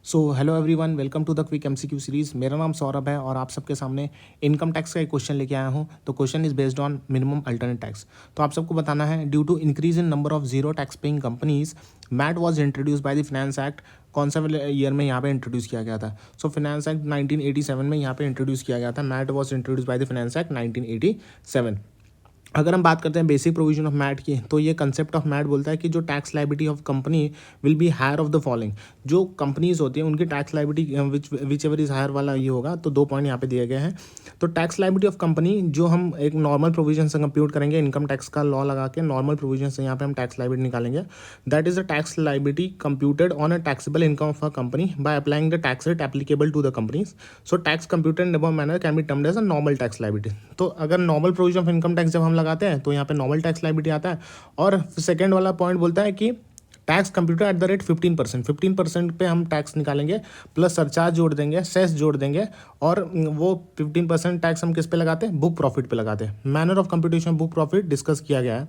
So hello everyone, welcome to the quick MCQ series. मेरा नाम सौरभ है और आप सबके सामने इनकम टैक्स का एक क्वेश्चन लेके आया हूँ। तो question is based on minimum alternate tax. तो आप सबको बताना है, due to increase in number of zero tax paying companies, MAT was introduce by the finance act. कौन सा ईयर में यहाँ पे इंट्रोड्यूस किया गया था? सो फाइनेंस एक्ट 1987 में यहाँ पे इंट्रोड्यूस किया गया था। MAT was introduce by the finance act 1987। अगर हम बात करते हैं बेसिक प्रोविजन ऑफ मैट की, तो ये कंसेप्ट ऑफ मैट बोलता है कि जो tax liability of company will be higher of the following. जो कंपनीज होती हैं उनकी tax liability whichever is higher वाला ये होगा। तो 2 पॉइंट यहाँ पे दिए गए हैं। तो टैक्स लाइबिलिटी ऑफ कंपनी जो हम एक नॉर्मल प्रोविजन से कंप्यूट करेंगे, इनकम टैक्स का लॉ लगा के नॉर्मल प्रोविजन से यहाँ पे हम टैक्स लाइबिलिटी निकालेंगे। That is the tax liability computed on a taxable income of a company by applying the tax rate applicable to the companies. So tax computed in above manner can be termed as a normal tax liability. तो अगर normal provision of income tax जब हम लगाते हैं तो यहाँ पे normal tax liability आता है। और सेकेंड वाला पॉइंट बोलता है कि tax computer eight the rate 15% पे हम टैक्स निकालेंगे, प्लस सरचार्ज जोड़ देंगे, सेस जोड़ देंगे। और वो 15% टैक्स हम किस पे लगाते हैं? बुक प्रॉफिट पे लगाते हैं। Manner of computation book profit discuss किया गया है,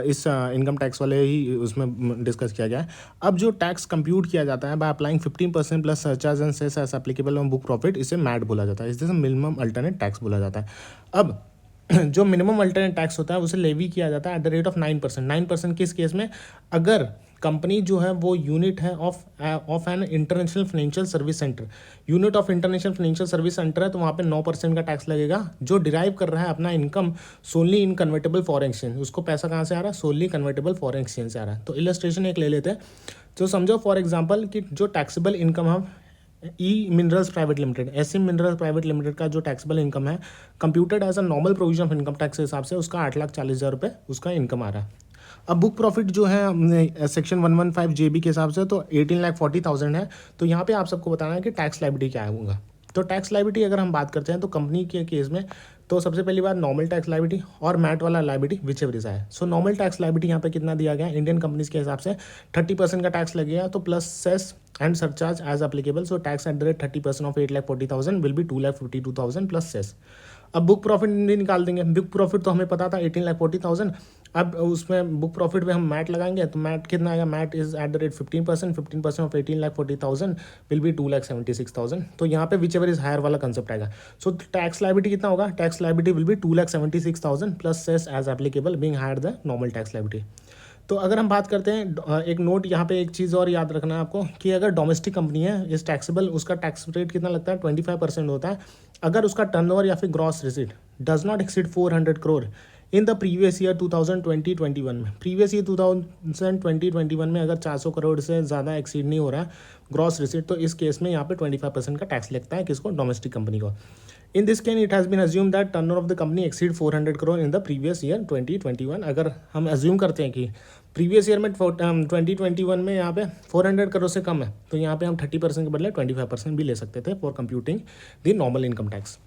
इस इनकम टैक्स वाले ही उसमें डिस्कस किया गया है। अब जो टैक्स कंप्यूट किया जाता है by applying 15% plus surcharge and cess as applicable on book profit, इसे मैट बोला जाता है। इसे मिनिमम अल्टरनेट टैक्स बोला जाता है। अब जो मिनिमम अल्टरनेट टैक्स होता है उसे लेवी किया जाता है एट द रेट ऑफ 9%। 9% किस केस में? अगर कंपनी जो है वो यूनिट है of an international financial service centre. Unit of international financial service centre है तो वहाँ पे 9% का टैक्स लगेगा। जो डिराइव कर रहा है अपना इनकम सोनली इन कन्वर्टेबल फॉरेन एक्सचेंज, उसको पैसा कहाँ से आ रहा है? सोनली कन्वर्टेबल फॉरेन एक्सचेंज से आ रहा है। तो इलस्ट्रेशन एक ले लेते हैं। तो समझो फॉर एग्जाम्पल कि जो टैक्सेबल इनकम हम E minerals private limited, SM minerals private limited का जो टैक्सेबल इनकम है computed as a normal provision of income tax के हिसाब से उसका 8,40,000 रुपये उसका इनकम आ रहा है। अब बुक प्रॉफिट जो है सेक्शन 115 जेबी के हिसाब से तो 18,40,000 है। तो यहाँ पे आप सबको बताना है कि टैक्स लाइबिलिटी क्या होगा। तो टैक्स लाइबिलिटी अगर हम बात करते हैं तो कंपनी के केस में तो सबसे पहली बात नॉर्मल टैक्स लाइबिलिटी और मैट वाला लाइबिलिटी विच एवर इज है। सो नॉर्मल टैक्स लाइबिलिटी यहाँ पे कितना दिया गया है? इंडियन कंपनीज के हिसाब से 30% का टैक्स लगेगा, तो plus cess and surcharge as applicable. So tax at the rate 30% of 8,40,000 will be 2,52,000 plus cess. अब बुक प्रॉफिट निकाल देंगे। बुक प्रॉफिट तो हमें पता था 18,40,000। अब उसमें बुक प्रॉफिट में हम मैट लगाएंगे तो मैट कितना आएगा? MAT is at the rate 15%। 15% of 18,40,000 will be 2,76,000। तो यहाँ पे विच एवर इज हायर वाला कंसेप्ट आएगा। सो टैक्स लाइबिलिटी कितना होगा? Tax liability will be 2,76,000 plus cess as applicable being higher the normal tax liability. तो अगर हम बात करते हैं, एक नोट यहाँ पे एक चीज़ और याद रखना है आपको कि अगर डोमेस्टिक कंपनी है इस टैक्सेबल, उसका टैक्स रेट कितना लगता है? 25% होता है। अगर उसका टर्नओवर या फिर gross receipt does not exceed 400 crore in the previous year 2020-21 में, प्रीवियस ईयर 2020-21 में अगर 400 करोड़ से ज़्यादा एक्सीड नहीं हो रहा है ग्रॉस रिसीट, तो इस केस में यहाँ पे 25% का टैक्स लगता है। किसको? डोमेस्टिक कंपनी को। In this case, it has been assumed that turnover of the company exceed 400 crore in the previous year 2021। अगर हम assume करते हैं कि प्रीवियस ईयर में 2021 में यहाँ पे 400 करोड़ से कम है, तो यहाँ पे हम 30% के बदले 25% भी ले सकते थे for computing the normal income tax.